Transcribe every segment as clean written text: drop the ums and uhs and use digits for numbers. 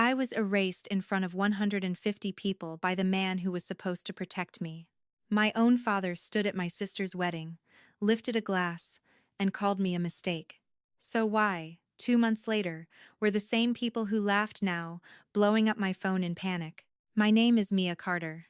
I was erased in front of 150 people by the man who was supposed to protect me. My own father stood at my sister's wedding, lifted a glass, and called me a mistake. So why, 2 months later, were the same people who laughed now blowing up my phone in panic? My name is Mia Carter.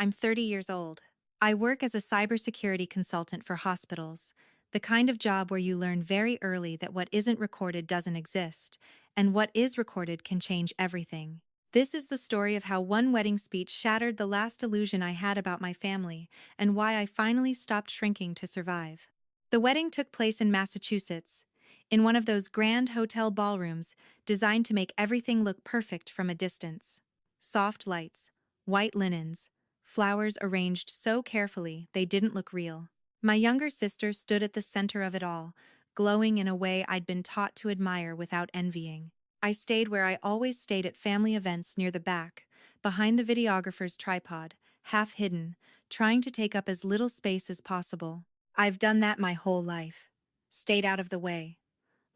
I'm 30 years old. I work as a cybersecurity consultant for hospitals, the kind of job where you learn very early that what isn't recorded doesn't exist, and what is recorded can change everything. This is the story of how one wedding speech shattered the last illusion I had about my family, and why I finally stopped shrinking to survive. The wedding took place in Massachusetts, in one of those grand hotel ballrooms designed to make everything look perfect from a distance. Soft lights, white linens, flowers arranged so carefully they didn't look real. My younger sister stood at the center of it all, glowing in a way I'd been taught to admire without envying. I stayed where I always stayed at family events near the back, behind the videographer's tripod, half hidden, trying to take up as little space as possible. I've done that my whole life. Stayed out of the way.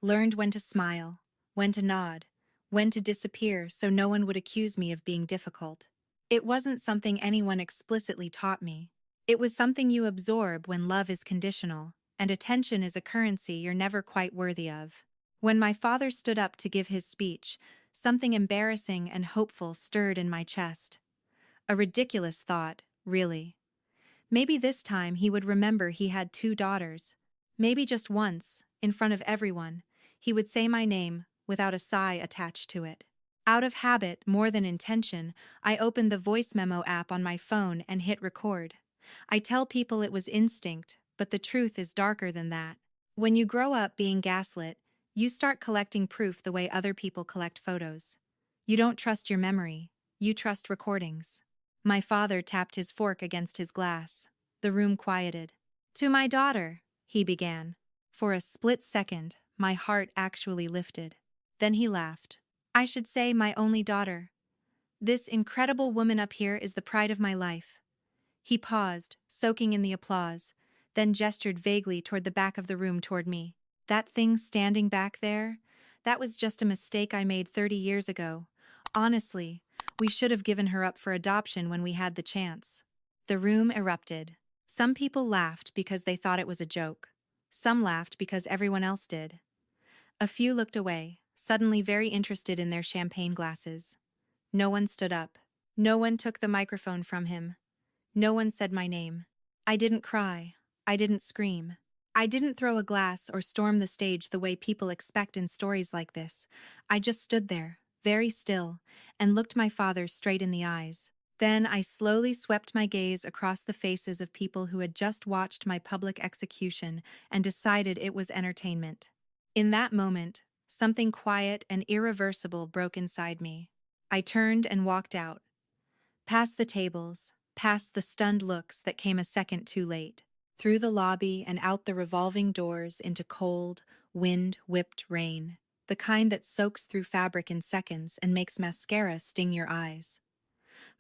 Learned when to smile, when to nod, when to disappear so no one would accuse me of being difficult. It wasn't something anyone explicitly taught me. It was something you absorb when love is conditional, and attention is a currency you're never quite worthy of. When my father stood up to give his speech, something embarrassing and hopeful stirred in my chest. A ridiculous thought, really. Maybe this time he would remember he had 2 daughters. Maybe just once, in front of everyone, he would say my name without a sigh attached to it. Out of habit, more than intention, I opened the voice memo app on my phone and hit record. I tell people it was instinct, but the truth is darker than that. When you grow up being gaslit, you start collecting proof the way other people collect photos. You don't trust your memory, you trust recordings. My father tapped his fork against his glass. The room quieted. "To my daughter," he began. For a split second, my heart actually lifted. Then he laughed. "I should say my only daughter. This incredible woman up here is the pride of my life." He paused, soaking in the applause, then gestured vaguely toward the back of the room toward me. "That thing standing back there? That was just a mistake I made 30 years ago. Honestly, we should have given her up for adoption when we had the chance." The room erupted. Some people laughed because they thought it was a joke. Some laughed because everyone else did. A few looked away, suddenly very interested in their champagne glasses. No one stood up. No one took the microphone from him. No one said my name. I didn't cry. I didn't scream. I didn't throw a glass or storm the stage the way people expect in stories like this. I just stood there, very still, and looked my father straight in the eyes. Then I slowly swept my gaze across the faces of people who had just watched my public execution and decided it was entertainment. In that moment, something quiet and irreversible broke inside me. I turned and walked out. Past the tables, past the stunned looks that came a second too late. Through the lobby and out the revolving doors into cold, wind-whipped rain. The kind that soaks through fabric in seconds and makes mascara sting your eyes.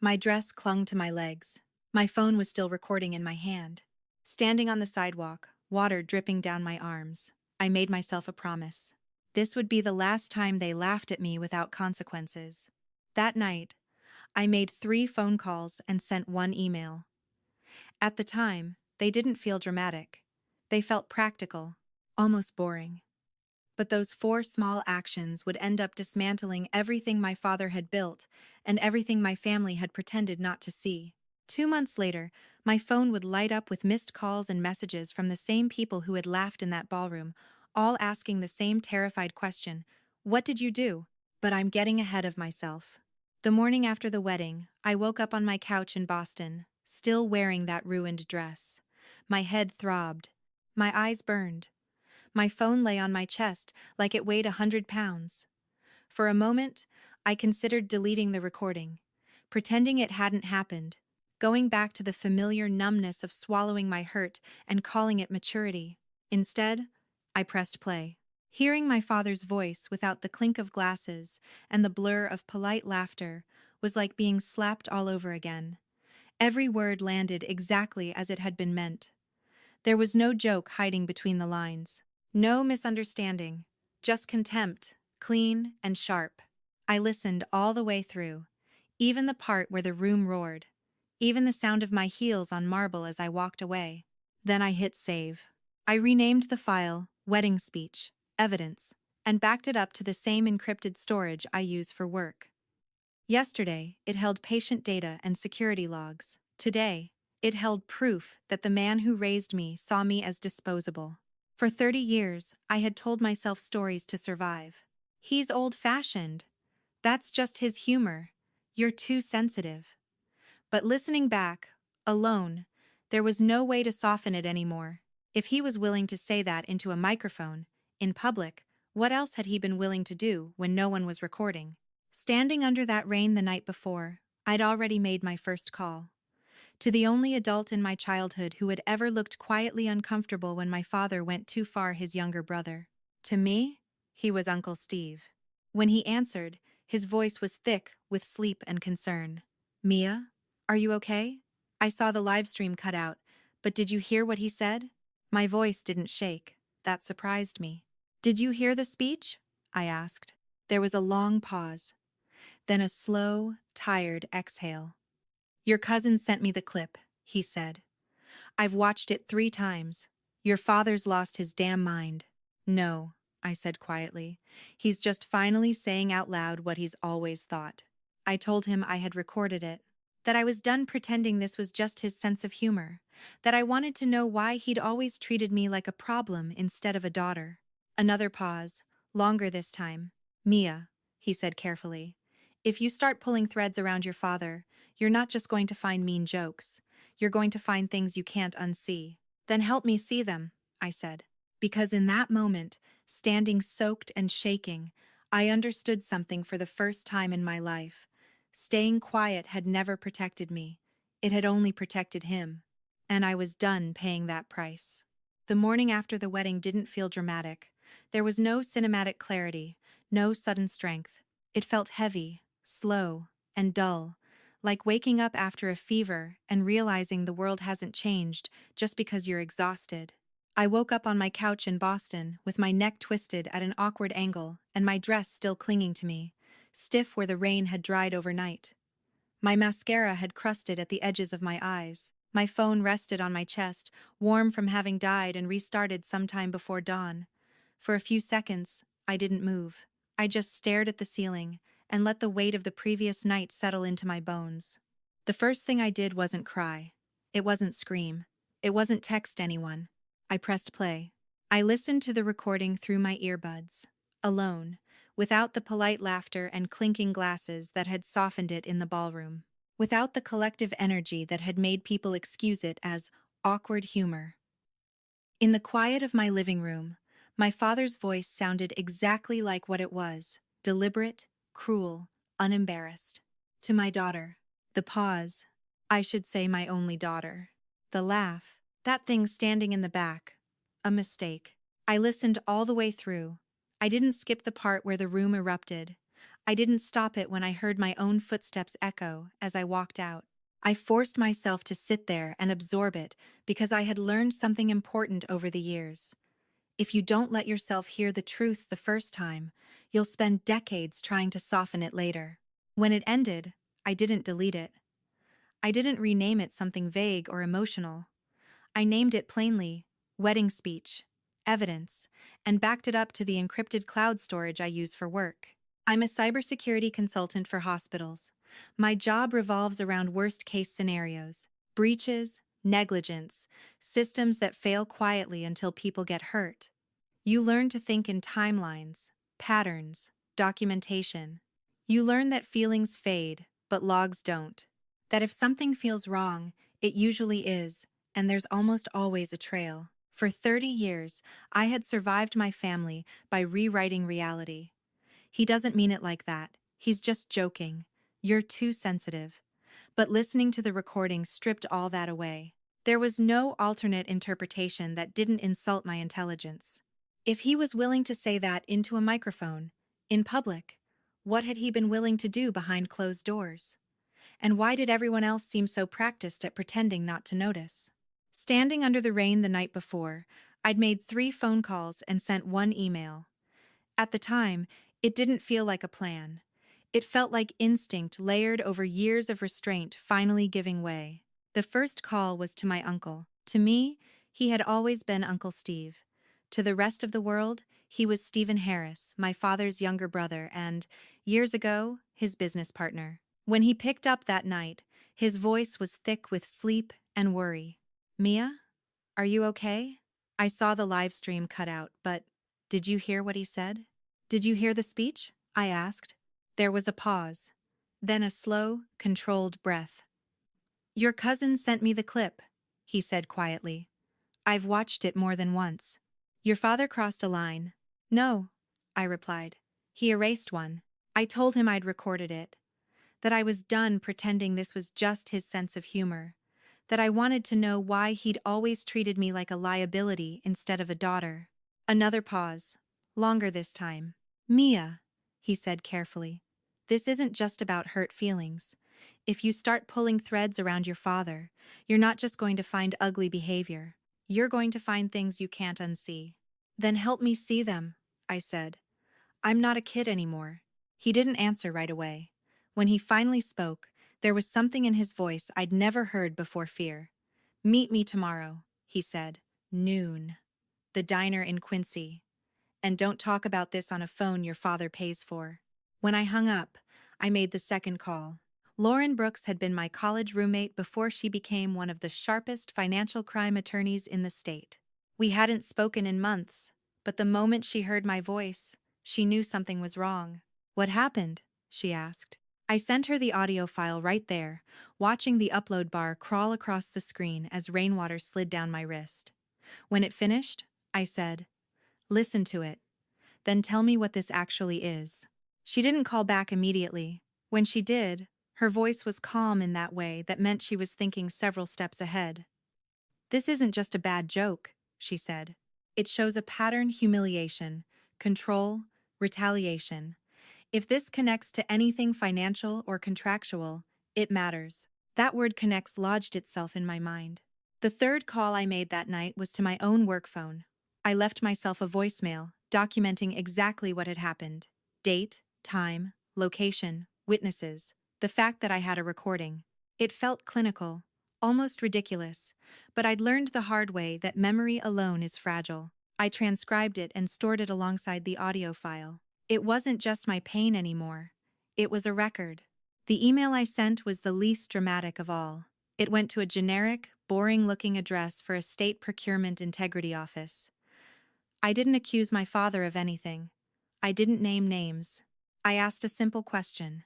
My dress clung to my legs. My phone was still recording in my hand. Standing on the sidewalk, water dripping down my arms, I made myself a promise. This would be the last time they laughed at me without consequences. That night, I made 3 phone calls and sent 1 email. At the time, they didn't feel dramatic. They felt practical, almost boring. But those 4 small actions would end up dismantling everything my father had built and everything my family had pretended not to see. 2 months later, my phone would light up with missed calls and messages from the same people who had laughed in that ballroom, all asking the same terrified question: "What did you do?" But I'm getting ahead of myself. The morning after the wedding, I woke up on my couch in Boston, still wearing that ruined dress. My head throbbed. My eyes burned. My phone lay on my chest like it weighed 100 pounds. For a moment, I considered deleting the recording, pretending it hadn't happened, going back to the familiar numbness of swallowing my hurt and calling it maturity. Instead, I pressed play. Hearing my father's voice without the clink of glasses and the blur of polite laughter was like being slapped all over again. Every word landed exactly as it had been meant. There was no joke hiding between the lines. No misunderstanding. Just contempt, clean and sharp. I listened all the way through, even the part where the room roared, even the sound of my heels on marble as I walked away. Then I hit save. I renamed the file Wedding Speech, Evidence, and backed it up to the same encrypted storage I use for work. Yesterday, it held patient data and security logs. Today, it held proof that the man who raised me saw me as disposable. For 30 years, I had told myself stories to survive. He's old-fashioned. That's just his humor. You're too sensitive. But listening back, alone, there was no way to soften it anymore. If he was willing to say that into a microphone, in public, what else had he been willing to do when no one was recording? Standing under that rain the night before, I'd already made my first call. To the only adult in my childhood who had ever looked quietly uncomfortable when my father went too far, his younger brother. To me, he was Uncle Steve. When he answered, his voice was thick with sleep and concern. "Mia? Are you okay? I saw the live stream cut out, but did you hear what he said?" My voice didn't shake. That surprised me. "Did you hear the speech?" I asked. There was a long pause, then a slow, tired exhale. "Your cousin sent me the clip," he said. "I've watched it 3 times. Your father's lost his damn mind." "No," I said quietly. "He's just finally saying out loud what he's always thought." I told him I had recorded it, that I was done pretending this was just his sense of humor, that I wanted to know why he'd always treated me like a problem instead of a daughter. Another pause, longer this time. "Mia," he said carefully, "if you start pulling threads around your father, you're not just going to find mean jokes. You're going to find things you can't unsee." "Then help me see them," I said. Because in that moment, standing soaked and shaking, I understood something for the first time in my life. Staying quiet had never protected me. It had only protected him. And I was done paying that price. The morning after the wedding didn't feel dramatic. There was no cinematic clarity, no sudden strength. It felt heavy, slow, and dull, like waking up after a fever and realizing the world hasn't changed just because you're exhausted. I woke up on my couch in Boston with my neck twisted at an awkward angle and my dress still clinging to me, stiff where the rain had dried overnight. My mascara had crusted at the edges of my eyes. My phone rested on my chest, warm from having died and restarted sometime before dawn. For a few seconds, I didn't move. I just stared at the ceiling and let the weight of the previous night settle into my bones. The first thing I did wasn't cry. It wasn't scream. It wasn't text anyone. I pressed play. I listened to the recording through my earbuds, alone, without the polite laughter and clinking glasses that had softened it in the ballroom, without the collective energy that had made people excuse it as awkward humor. In the quiet of my living room, my father's voice sounded exactly like what it was, deliberate, cruel, unembarrassed. To my daughter. The pause. I should say my only daughter. The laugh. That thing standing in the back. A mistake. I listened all the way through. I didn't skip the part where the room erupted. I didn't stop it when I heard my own footsteps echo as I walked out. I forced myself to sit there and absorb it because I had learned something important over the years. If you don't let yourself hear the truth the first time, you'll spend decades trying to soften it later. When it ended, I didn't delete it. I didn't rename it something vague or emotional. I named it plainly, Wedding Speech, Evidence, and backed it up to the encrypted cloud storage I use for work. I'm a cybersecurity consultant for hospitals. My job revolves around worst-case scenarios, breaches, negligence, systems that fail quietly until people get hurt. You learn to think in timelines, patterns, documentation. You learn that feelings fade, but logs don't. That if something feels wrong, it usually is, and there's almost always a trail. For 30 years, I had survived my family by rewriting reality. He doesn't mean it like that. He's just joking. You're too sensitive. But listening to the recording stripped all that away. There was no alternate interpretation that didn't insult my intelligence. If he was willing to say that into a microphone, in public, what had he been willing to do behind closed doors? And why did everyone else seem so practiced at pretending not to notice? Standing under the rain the night before, I'd made 3 phone calls and sent 1 email. At the time, it didn't feel like a plan. It felt like instinct layered over years of restraint finally giving way. The first call was to my uncle. To me, he had always been Uncle Steve. To the rest of the world, he was Stephen Harris, my father's younger brother and, years ago, his business partner. When he picked up that night, his voice was thick with sleep and worry. "Mia? Are you okay?" I saw the live stream cut out, but did you hear what he said? "Did you hear the speech?" I asked. There was a pause. Then a slow, controlled breath. "Your cousin sent me the clip," he said quietly. "I've watched it more than once." "Your father crossed a line." "No," I replied. "He erased one. I told him I'd recorded it. That I was done pretending this was just his sense of humor. That I wanted to know why he'd always treated me like a liability instead of a daughter." Another pause. Longer this time. "Mia," he said carefully. "This isn't just about hurt feelings. If you start pulling threads around your father, you're not just going to find ugly behavior. You're going to find things you can't unsee." "Then help me see them," I said. "I'm not a kid anymore." He didn't answer right away. When he finally spoke, there was something in his voice I'd never heard before fear. "Meet me tomorrow," he said. "Noon. The diner in Quincy. And don't talk about this on a phone your father pays for." When I hung up, I made the second call. Lauren Brooks had been my college roommate before she became one of the sharpest financial crime attorneys in the state. We hadn't spoken in months, but the moment she heard my voice, she knew something was wrong. "What happened?" she asked. I sent her the audio file right there, watching the upload bar crawl across the screen as rainwater slid down my wrist. When it finished, I said, "Listen to it. Then tell me what this actually is." She didn't call back immediately. When she did, her voice was calm in that way that meant she was thinking several steps ahead. "This isn't just a bad joke," she said. "It shows a pattern: humiliation, control, retaliation. If this connects to anything financial or contractual, it matters." That word connects lodged itself in my mind. The third call I made that night was to my own work phone. I left myself a voicemail, documenting exactly what had happened. Date, time, location, witnesses, the fact that I had a recording. It felt clinical, almost ridiculous, but I'd learned the hard way that memory alone is fragile. I transcribed it and stored it alongside the audio file. It wasn't just my pain anymore. It was a record. The email I sent was the least dramatic of all. It went to a generic, boring-looking address for a state procurement integrity office. I didn't accuse my father of anything. I didn't name names. I asked a simple question.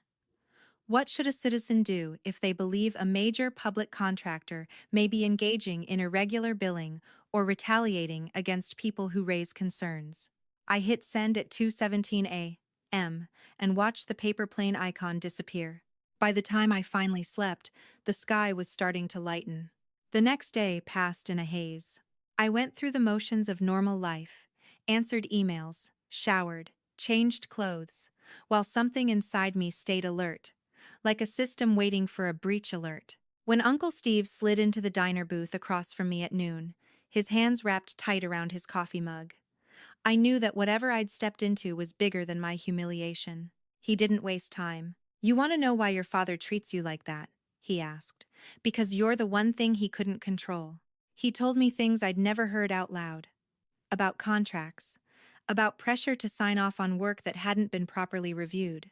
What should a citizen do if they believe a major public contractor may be engaging in irregular billing or retaliating against people who raise concerns? I hit send at 2:17 a.m. and watched the paper plane icon disappear. By the time I finally slept, the sky was starting to lighten. The next day passed in a haze. I went through the motions of normal life, answered emails, showered, changed clothes, while something inside me stayed alert, like a system waiting for a breach alert. When Uncle Steve slid into the diner booth across from me at noon, his hands wrapped tight around his coffee mug, I knew that whatever I'd stepped into was bigger than my humiliation. He didn't waste time. "You want to know why your father treats you like that?" he asked. "Because you're the one thing he couldn't control." He told me things I'd never heard out loud. About contracts. About pressure to sign off on work that hadn't been properly reviewed.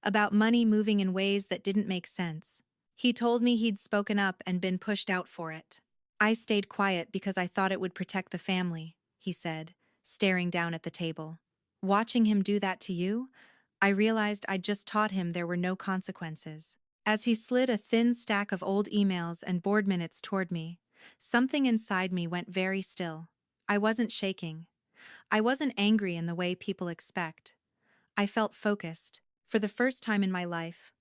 About money moving in ways that didn't make sense. He told me he'd spoken up and been pushed out for it. "I stayed quiet because I thought it would protect the family," he said, staring down at the table. "Watching him do that to you, I realized I'd just taught him there were no consequences." As he slid a thin stack of old emails and board minutes toward me, something inside me went very still. I wasn't shaking. I wasn't angry in the way people expect. I felt focused. For the first time in my life,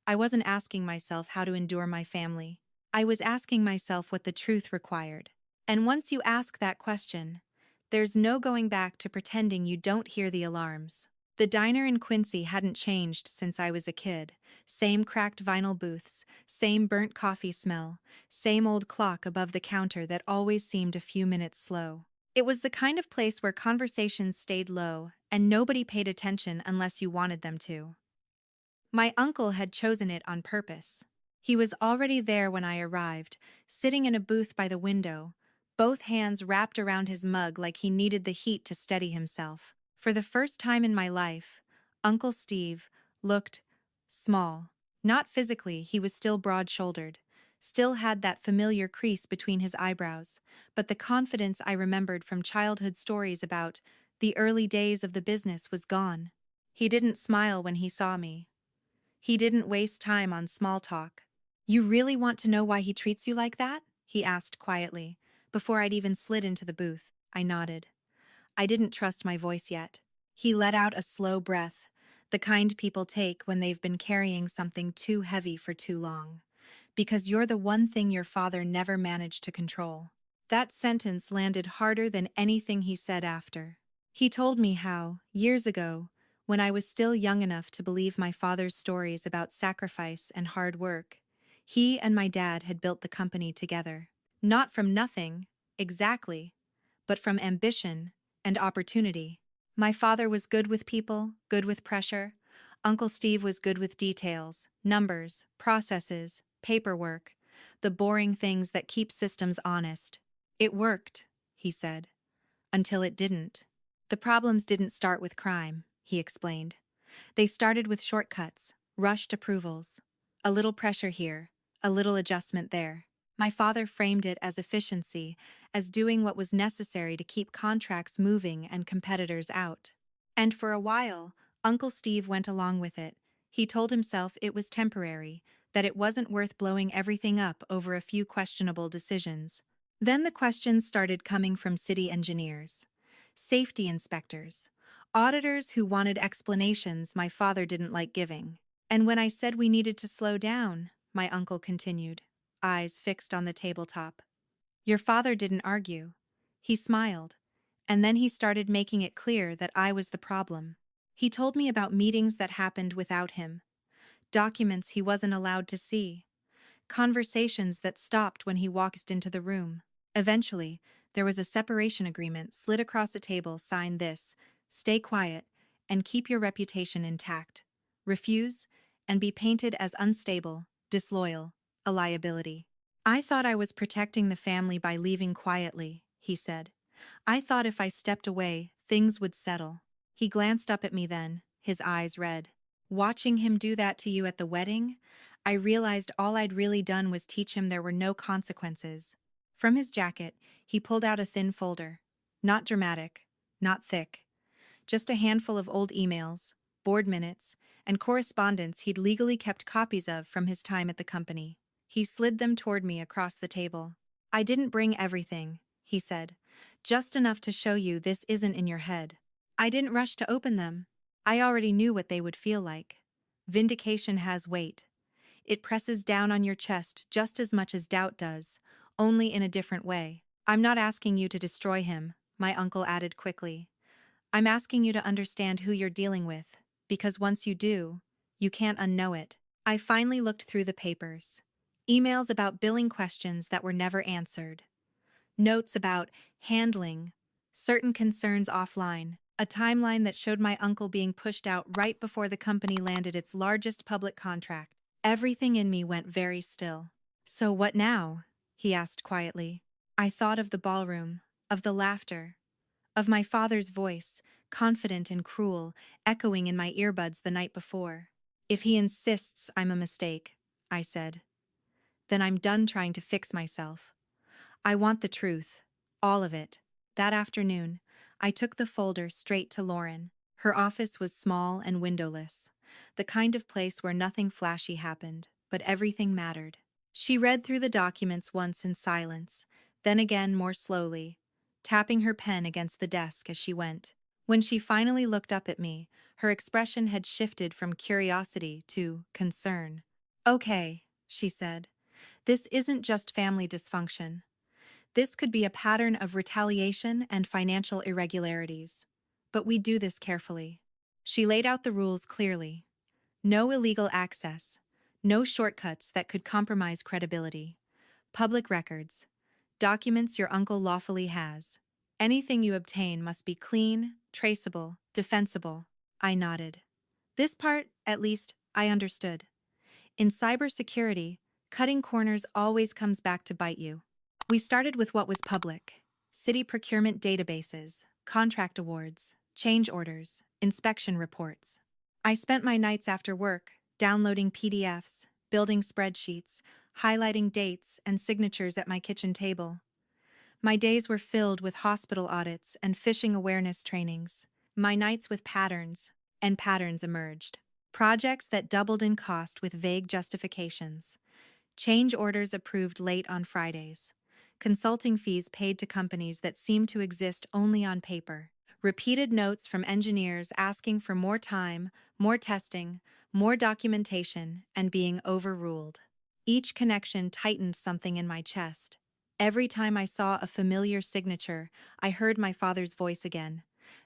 I wasn't asking myself how to endure my family. I was asking myself what the truth required. And once you ask that question, there's no going back to pretending you don't hear the alarms. The diner in Quincy hadn't changed since I was a kid. Same cracked vinyl booths, same burnt coffee smell, same old clock above the counter that always seemed a few minutes slow. It was the kind of place where conversations stayed low and nobody paid attention unless you wanted them to. My uncle had chosen it on purpose. He was already there when I arrived, sitting in a booth by the window, both hands wrapped around his mug like he needed the heat to steady himself. For the first time in my life, Uncle Steve looked small. Not physically, he was still broad-shouldered, still had that familiar crease between his eyebrows, but the confidence I remembered from childhood stories about the early days of the business was gone. He didn't smile when he saw me. He didn't waste time on small talk. "You really want to know why he treats you like that?" he asked quietly. Before I'd even slid into the booth, I nodded. I didn't trust my voice yet. He let out a slow breath, the kind people take when they've been carrying something too heavy for too long. "Because you're the one thing your father never managed to control." That sentence landed harder than anything he said after. He told me how, years ago, when I was still young enough to believe my father's stories about sacrifice and hard work, he and my dad had built the company together. Not from nothing, exactly, but from ambition and opportunity. My father was good with people, good with pressure. Uncle Steve was good with details, numbers, processes, paperwork, the boring things that keep systems honest. "It worked," he said, "until it didn't." "The problems didn't start with crime," he explained. "They started with shortcuts, rushed approvals. A little pressure here, a little adjustment there." My father framed it as efficiency, as doing what was necessary to keep contracts moving and competitors out. And for a while, Uncle Steve went along with it. He told himself it was temporary, that it wasn't worth blowing everything up over a few questionable decisions. Then the questions started coming from city engineers, safety inspectors, auditors who wanted explanations my father didn't like giving. "And when I said we needed to slow down," my uncle continued, eyes fixed on the tabletop, "your father didn't argue. He smiled, and then he started making it clear that I was the problem. He told me about meetings that happened without him, documents he wasn't allowed to see, conversations that stopped when he walked into the room. Eventually, there was a separation agreement slid across a table signed this: stay quiet and keep your reputation intact. Refuse, and be painted as unstable, disloyal, a liability." "I thought I was protecting the family by leaving quietly," he said. "I thought if I stepped away, things would settle." He glanced up at me then, his eyes red. "Watching him do that to you at the wedding, I realized all I'd really done was teach him there were no consequences." From his jacket, he pulled out a thin folder. Not dramatic, not thick. Just a handful of old emails, board minutes, and correspondence he'd legally kept copies of from his time at the company. He slid them toward me across the table. "I didn't bring everything," he said. "Just enough to show you this isn't in your head." I didn't rush to open them. I already knew what they would feel like. Vindication has weight. It presses down on your chest just as much as doubt does, only in a different way. "I'm not asking you to destroy him," my uncle added quickly. "I'm asking you to understand who you're dealing with, because once you do, you can't unknow it." I finally looked through the papers. Emails about billing questions that were never answered. Notes about handling certain concerns offline. A timeline that showed my uncle being pushed out right before the company landed its largest public contract. Everything in me went very still. "So what now?" he asked quietly. I thought of the ballroom, of the laughter, of my father's voice, confident and cruel, echoing in my earbuds the night before. "If he insists I'm a mistake," I said, "then I'm done trying to fix myself. I want the truth, all of it." That afternoon, I took the folder straight to Lauren. Her office was small and windowless, the kind of place where nothing flashy happened, but everything mattered. She read through the documents once in silence, then again more slowly, tapping her pen against the desk as she went. When she finally looked up at me, her expression had shifted from curiosity to concern. "Okay," she said. "This isn't just family dysfunction. This could be a pattern of retaliation and financial irregularities. But we do this carefully." She laid out the rules clearly. No illegal access, no shortcuts that could compromise credibility. Public records, documents your uncle lawfully has. Anything you obtain must be clean, traceable, defensible. I nodded. This part, at least, I understood. In cybersecurity, cutting corners always comes back to bite you. We started with what was public: city procurement databases, contract awards, change orders, inspection reports. I spent my nights after work downloading PDFs, building spreadsheets, highlighting dates and signatures at my kitchen table. My days were filled with hospital audits and phishing awareness trainings. My nights with patterns, and patterns emerged. Projects that doubled in cost with vague justifications. Change orders approved late on Fridays. Consulting fees paid to companies that seemed to exist only on paper. Repeated notes from engineers asking for more time, more testing, more documentation, and being overruled. Each connection tightened something in my chest. Every time I saw a familiar signature, I heard my father's voice again.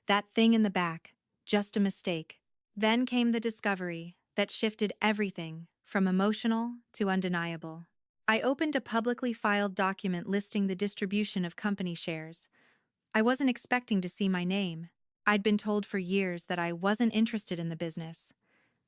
That thing in the back, just a mistake. Then came the discovery that shifted everything from emotional to undeniable. I opened a publicly filed document listing the distribution of company shares. I wasn't expecting to see my name. I'd been told for years that I wasn't interested in the business,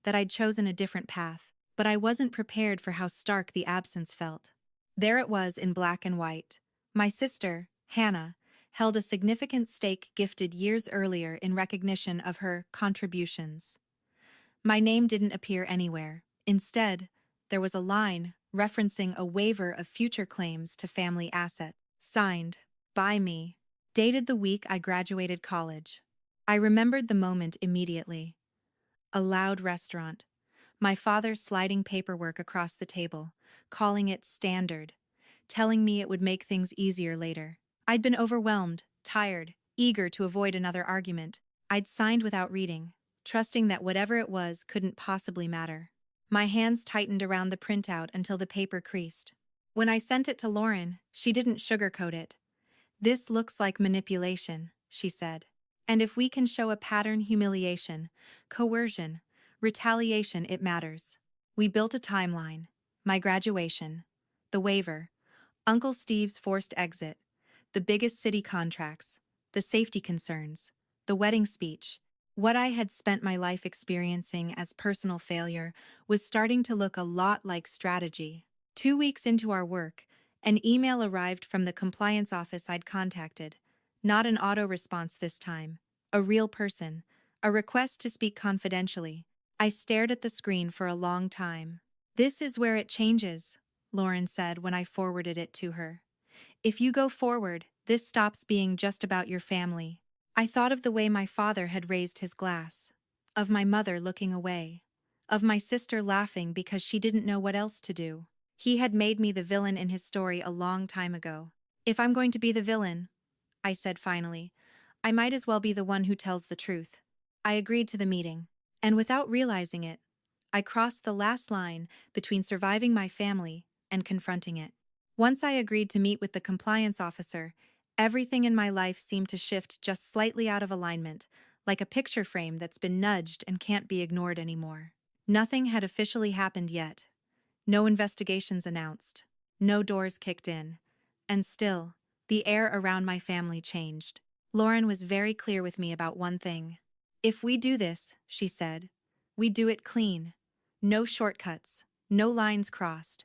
that I'd chosen a different path, but I wasn't prepared for how stark the absence felt. There it was in black and white. My sister, Hannah, held a significant stake gifted years earlier in recognition of her contributions. My name didn't appear anywhere. Instead, there was a line referencing a waiver of future claims to family assets, signed by me, dated the week I graduated college. I remembered the moment immediately. A loud restaurant. My father sliding paperwork across the table, calling it standard, telling me it would make things easier later. I'd been overwhelmed, tired, eager to avoid another argument. I'd signed without reading, trusting that whatever it was couldn't possibly matter. My hands tightened around the printout until the paper creased. When I sent it to Lauren, she didn't sugarcoat it. "This looks like manipulation," she said. "And if we can show a pattern: humiliation, coercion, retaliation, it matters." We built a timeline: my graduation, the waiver, Uncle Steve's forced exit, the biggest city contracts, the safety concerns, the wedding speech. What I had spent my life experiencing as personal failure was starting to look a lot like strategy. 2 weeks into our work, an email arrived from the compliance office I'd contacted. Not an auto response this time. A real person. A request to speak confidentially. I stared at the screen for a long time. "This is where it changes," Lauren said when I forwarded it to her. "If you go forward, this stops being just about your family." I thought of the way my father had raised his glass, of my mother looking away, of my sister laughing because she didn't know what else to do. He had made me the villain in his story a long time ago. "If I'm going to be the villain," I said finally, "I might as well be the one who tells the truth." I agreed to the meeting, and without realizing it, I crossed the last line between surviving my family and confronting it. Once I agreed to meet with the compliance officer, everything in my life seemed to shift just slightly out of alignment, like a picture frame that's been nudged and can't be ignored anymore. Nothing had officially happened yet. No investigations announced. No doors kicked in. And still, the air around my family changed. Lauren was very clear with me about one thing. "If we do this," she said, "we do it clean. No shortcuts, no lines crossed.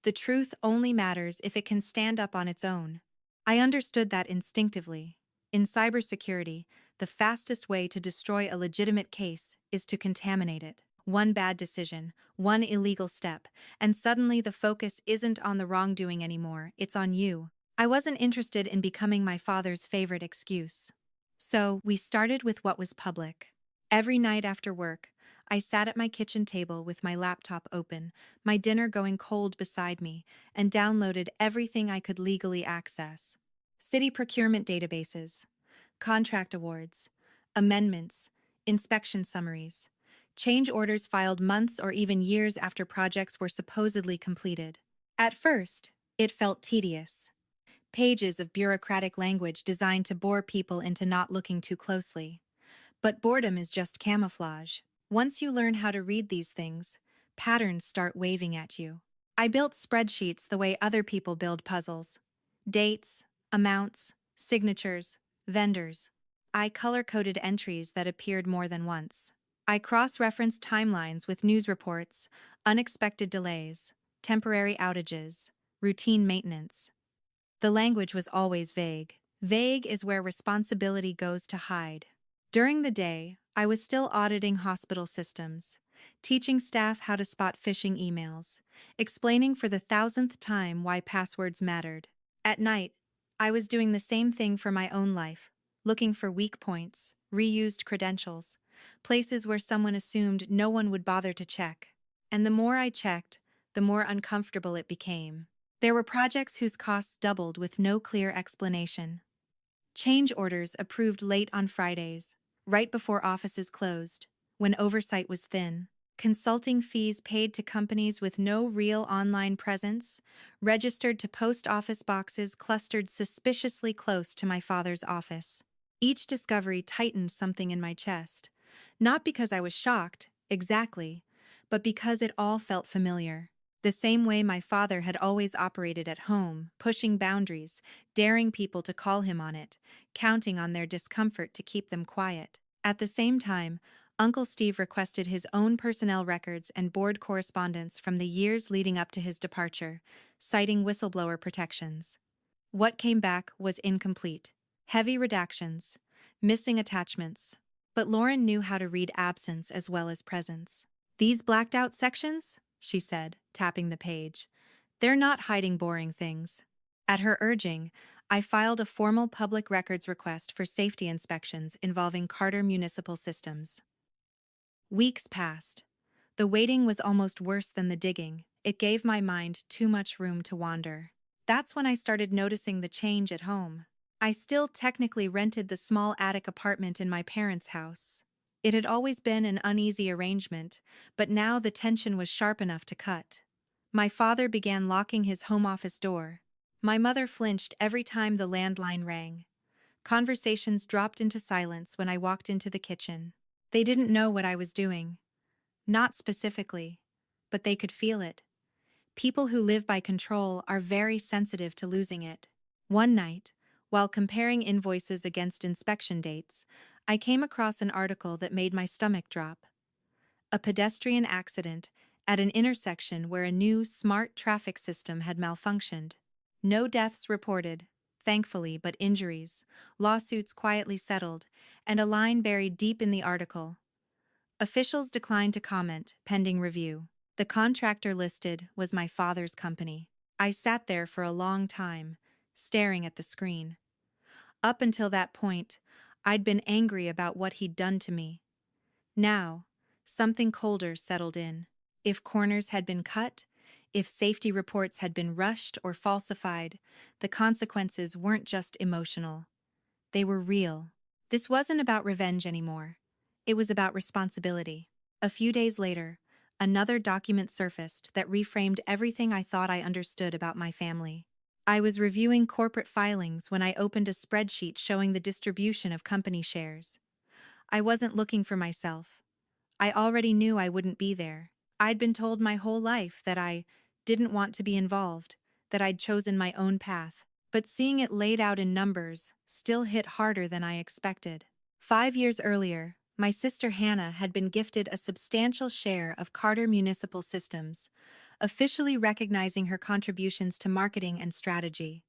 The truth only matters if it can stand up on its own." I understood that instinctively. In cybersecurity, the fastest way to destroy a legitimate case is to contaminate it. One bad decision, one illegal step, and suddenly the focus isn't on the wrongdoing anymore, it's on you. I wasn't interested in becoming my father's favorite excuse. So, we started with what was public. Every night after work, I sat at my kitchen table with my laptop open, my dinner going cold beside me, and downloaded everything I could legally access. City procurement databases, contract awards, amendments, inspection summaries, change orders filed months or even years after projects were supposedly completed. At first, it felt tedious. Pages of bureaucratic language designed to bore people into not looking too closely. But boredom is just camouflage. Once you learn how to read these things, patterns start waving at you. I built spreadsheets the way other people build puzzles. Dates, amounts, signatures, vendors. I color-coded entries that appeared more than once. I cross-referenced timelines with news reports, unexpected delays, temporary outages, routine maintenance. The language was always vague. Vague is where responsibility goes to hide. During the day, I was still auditing hospital systems, teaching staff how to spot phishing emails, explaining for the thousandth time why passwords mattered. At night, I was doing the same thing for my own life, looking for weak points, reused credentials, places where someone assumed no one would bother to check. And the more I checked, the more uncomfortable it became. There were projects whose costs doubled with no clear explanation. Change orders approved late on Fridays, right before offices closed, when oversight was thin. Consulting fees paid to companies with no real online presence, registered to post office boxes clustered suspiciously close to my father's office. Each discovery tightened something in my chest, not because I was shocked, exactly, but because it all felt familiar. The same way my father had always operated at home, pushing boundaries, daring people to call him on it, counting on their discomfort to keep them quiet. At the same time, Uncle Steve requested his own personnel records and board correspondence from the years leading up to his departure, citing whistleblower protections. What came back was incomplete. Heavy redactions, missing attachments. But Lauren knew how to read absence as well as presence. "These blacked out sections?" she said, tapping the page. "They're not hiding boring things." At her urging, I filed a formal public records request for safety inspections involving Carter Municipal Systems. Weeks passed. The waiting was almost worse than the digging. It gave my mind too much room to wander. That's when I started noticing the change at home. I still technically rented the small attic apartment in my parents' house. It had always been an uneasy arrangement, but now the tension was sharp enough to cut. My father began locking his home office door. My mother flinched every time the landline rang. Conversations dropped into silence when I walked into the kitchen. They didn't know what I was doing. Not specifically, but they could feel it. People who live by control are very sensitive to losing it. One night, while comparing invoices against inspection dates, I came across an article that made my stomach drop. A pedestrian accident at an intersection where a new smart traffic system had malfunctioned. No deaths reported, thankfully, but injuries, lawsuits quietly settled, and a line buried deep in the article. Officials declined to comment, pending review. The contractor listed was my father's company. I sat there for a long time, staring at the screen. Up until that point, I'd been angry about what he'd done to me. Now, something colder settled in. If corners had been cut, if safety reports had been rushed or falsified, the consequences weren't just emotional. They were real. This wasn't about revenge anymore. It was about responsibility. A few days later, another document surfaced that reframed everything I thought I understood about my family. I was reviewing corporate filings when I opened a spreadsheet showing the distribution of company shares. I wasn't looking for myself. I already knew I wouldn't be there. I'd been told my whole life that I didn't want to be involved, that I'd chosen my own path. But seeing it laid out in numbers still hit harder than I expected. 5 years earlier, my sister Hannah had been gifted a substantial share of Carter Municipal Systems, officially recognizing her contributions to marketing and strategy.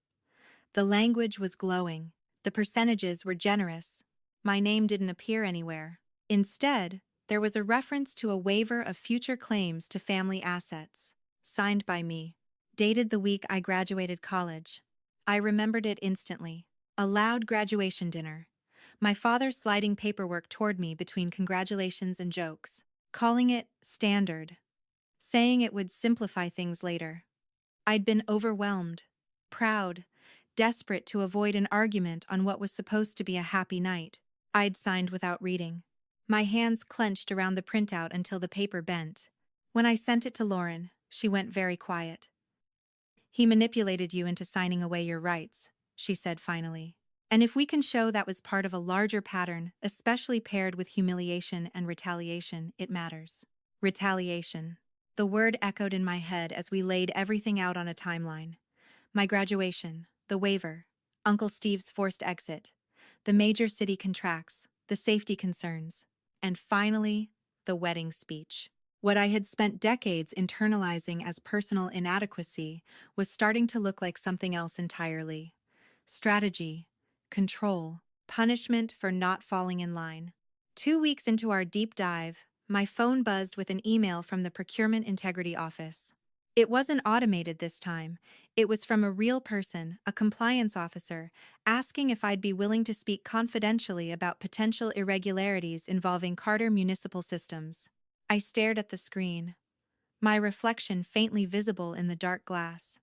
The language was glowing. The percentages were generous. My name didn't appear anywhere. Instead, there was a reference to a waiver of future claims to family assets, signed by me, dated the week I graduated college. I remembered it instantly. A loud graduation dinner. My father sliding paperwork toward me between congratulations and jokes, calling it standard, saying it would simplify things later. I'd been overwhelmed, proud, desperate to avoid an argument on what was supposed to be a happy night. I'd signed without reading. My hands clenched around the printout until the paper bent. When I sent it to Lauren, she went very quiet. "He manipulated you into signing away your rights," she said finally. "And if we can show that was part of a larger pattern, especially paired with humiliation and retaliation, it matters." Retaliation. The word echoed in my head as we laid everything out on a timeline. My graduation, the waiver, Uncle Steve's forced exit, the major city contracts, the safety concerns, and finally, the wedding speech. What I had spent decades internalizing as personal inadequacy was starting to look like something else entirely. Strategy, control, punishment for not falling in line. 2 weeks into our deep dive, my phone buzzed with an email from the Procurement Integrity Office. It wasn't automated this time. It was from a real person, a compliance officer, asking if I'd be willing to speak confidentially about potential irregularities involving Carter Municipal Systems. I stared at the screen, my reflection faintly visible in the dark glass.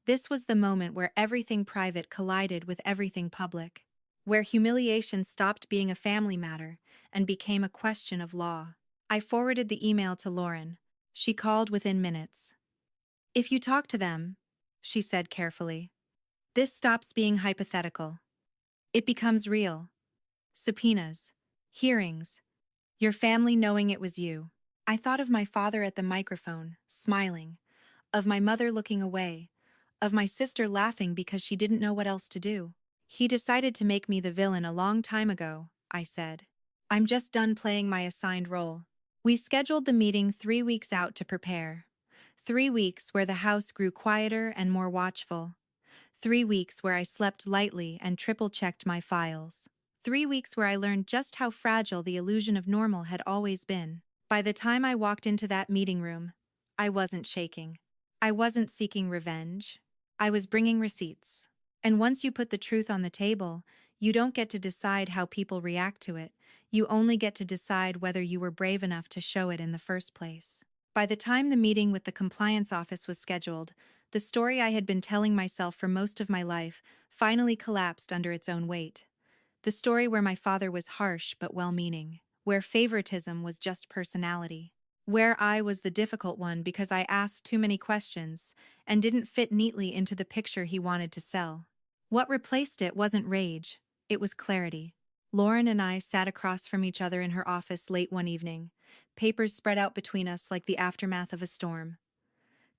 This was the moment where everything private collided with everything public, where humiliation stopped being a family matter and became a question of law. I forwarded the email to Lauren. She called within minutes. "If you talk to them," she said carefully, "this stops being hypothetical. It becomes real. Subpoenas, hearings, your family knowing it was you." I thought of my father at the microphone, smiling, of my mother looking away, of my sister laughing because she didn't know what else to do. "He decided to make me the villain a long time ago," I said. "I'm just done playing my assigned role." We scheduled the meeting 3 weeks out to prepare. 3 weeks where the house grew quieter and more watchful. 3 weeks where I slept lightly and triple-checked my files. 3 weeks where I learned just how fragile the illusion of normal had always been. By the time I walked into that meeting room, I wasn't shaking. I wasn't seeking revenge. I was bringing receipts. And once you put the truth on the table, you don't get to decide how people react to it. You only get to decide whether you were brave enough to show it in the first place. By the time the meeting with the compliance office was scheduled, the story I had been telling myself for most of my life finally collapsed under its own weight. The story where my father was harsh but well-meaning, where favoritism was just personality, where I was the difficult one because I asked too many questions and didn't fit neatly into the picture he wanted to sell. What replaced it wasn't rage, it was clarity. Lauren and I sat across from each other in her office late one evening, papers spread out between us like the aftermath of a storm.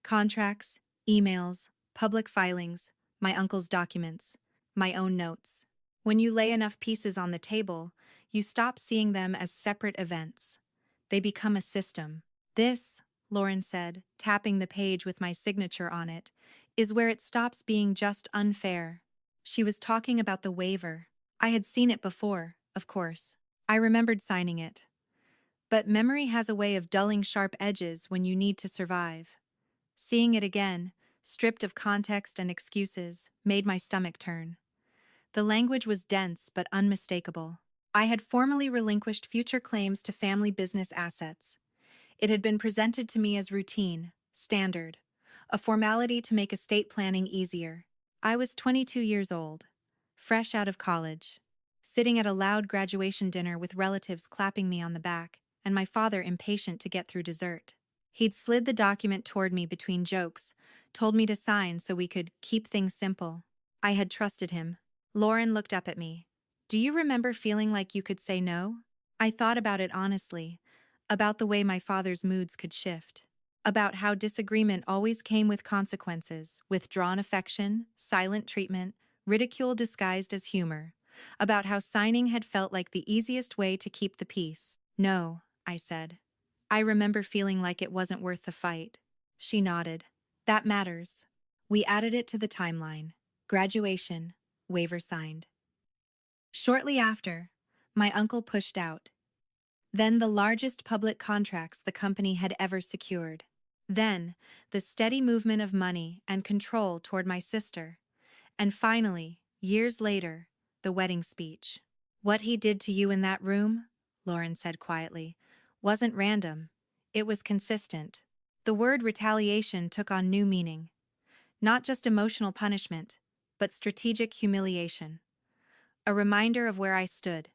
Contracts, emails, public filings, my uncle's documents, my own notes. When you lay enough pieces on the table, you stop seeing them as separate events. They become a system. "This," Lauren said, tapping the page with my signature on it, "is where it stops being just unfair." She was talking about the waiver. I had seen it before, of course. I remembered signing it. But memory has a way of dulling sharp edges when you need to survive. Seeing it again, stripped of context and excuses, made my stomach turn. The language was dense but unmistakable. I had formally relinquished future claims to family business assets. It had been presented to me as routine, standard, a formality to make estate planning easier. I was 22 years old, fresh out of college, sitting at a loud graduation dinner with relatives clapping me on the back, and my father impatient to get through dessert. He'd slid the document toward me between jokes, told me to sign so we could keep things simple. I had trusted him. Lauren looked up at me. "Do you remember feeling like you could say no?" I thought about it honestly, about the way my father's moods could shift, about how disagreement always came with consequences, withdrawn affection, silent treatment, ridicule disguised as humor, about how signing had felt like the easiest way to keep the peace. "No," I said. "I remember feeling like it wasn't worth the fight." She nodded. "That matters." We added it to the timeline. Graduation, waiver signed. Shortly after, my uncle pushed out. Then the largest public contracts the company had ever secured. Then, the steady movement of money and control toward my sister. And finally, years later, the wedding speech. "What he did to you in that room," Lauren said quietly, "wasn't random. It was consistent." The word retaliation took on new meaning. Not just emotional punishment, but strategic humiliation. A reminder of where I stood.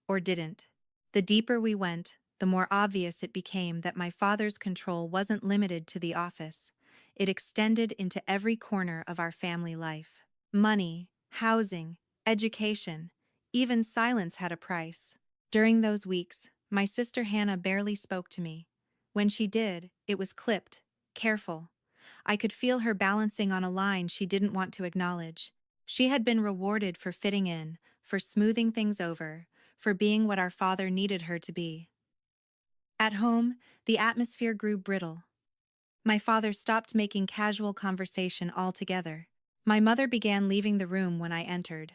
Or didn't. The deeper we went, the more obvious it became that my father's control wasn't limited to the office. It extended into every corner of our family life. Money, housing, education, even silence had a price. During those weeks, my sister Hannah barely spoke to me. When she did, it was clipped, careful. I could feel her balancing on a line she didn't want to acknowledge. She had been rewarded for fitting in, for smoothing things over, for being what our father needed her to be. At home, the atmosphere grew brittle. My father stopped making casual conversation altogether. My mother began leaving the room when I entered.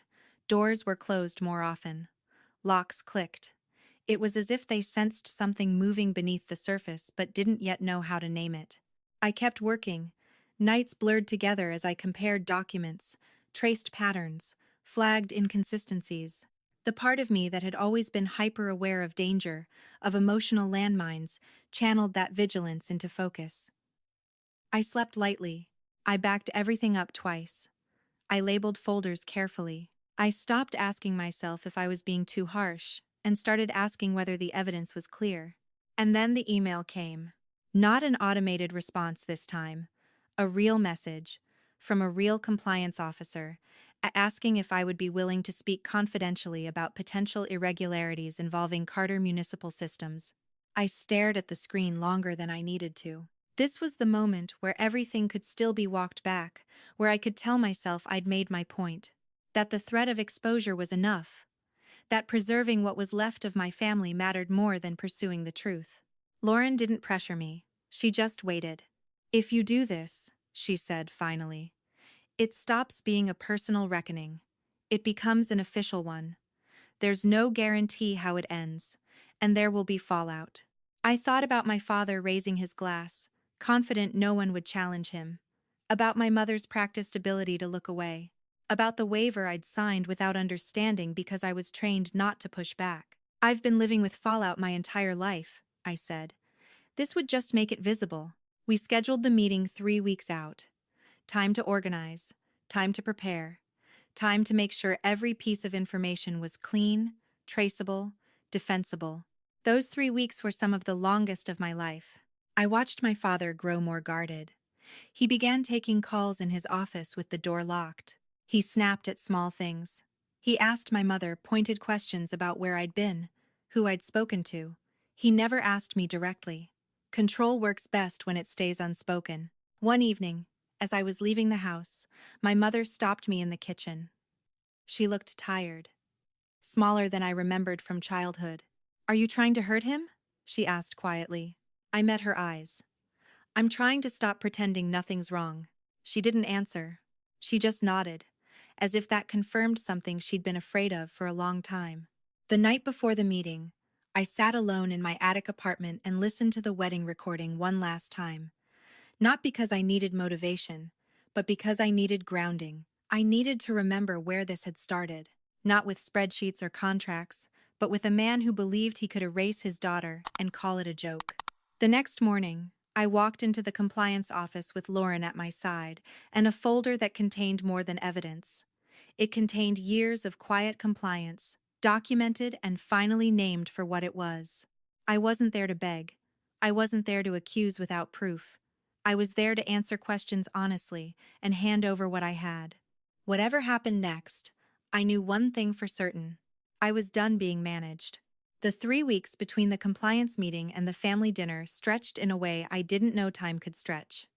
Doors were closed more often. Locks clicked. It was as if they sensed something moving beneath the surface but didn't yet know how to name it. I kept working. Nights blurred together as I compared documents, traced patterns, flagged inconsistencies. The part of me that had always been hyper-aware of danger, of emotional landmines, channeled that vigilance into focus. I slept lightly. I backed everything up twice. I labeled folders carefully. I stopped asking myself if I was being too harsh and started asking whether the evidence was clear. And then the email came. Not an automated response this time. A real message from a real compliance officer asking if I would be willing to speak confidentially about potential irregularities involving Carter Municipal Systems. I stared at the screen longer than I needed to. This was the moment where everything could still be walked back, where I could tell myself I'd made my point, that the threat of exposure was enough, that preserving what was left of my family mattered more than pursuing the truth. Lauren didn't pressure me. She just waited. "If you do this," she said finally, "it stops being a personal reckoning. It becomes an official one. There's no guarantee how it ends, and there will be fallout." I thought about my father raising his glass, confident no one would challenge him, about my mother's practiced ability to look away, about the waiver I'd signed without understanding because I was trained not to push back. "I've been living with fallout my entire life," I said. "This would just make it visible." We scheduled the meeting 3 weeks out. Time to organize, time to prepare, time to make sure every piece of information was clean, traceable, defensible. Those 3 weeks were some of the longest of my life. I watched my father grow more guarded. He began taking calls in his office with the door locked. He snapped at small things. He asked my mother pointed questions about where I'd been, who I'd spoken to. He never asked me directly. Control works best when it stays unspoken. One evening, as I was leaving the house, my mother stopped me in the kitchen. She looked tired, smaller than I remembered from childhood. "Are you trying to hurt him?" she asked quietly. I met her eyes. "I'm trying to stop pretending nothing's wrong." She didn't answer. She just nodded, as if that confirmed something she'd been afraid of for a long time. The night before the meeting, I sat alone in my attic apartment and listened to the wedding recording one last time. Not because I needed motivation, but because I needed grounding. I needed to remember where this had started, not with spreadsheets or contracts, but with a man who believed he could erase his daughter and call it a joke. The next morning, I walked into the compliance office with Lauren at my side and a folder that contained more than evidence. It contained years of quiet compliance, documented and finally named for what it was. I wasn't there to beg. I wasn't there to accuse without proof. I was there to answer questions honestly and hand over what I had. Whatever happened next, I knew one thing for certain. I was done being managed. The 3 weeks between the compliance meeting and the family dinner stretched in a way I didn't know time could stretch.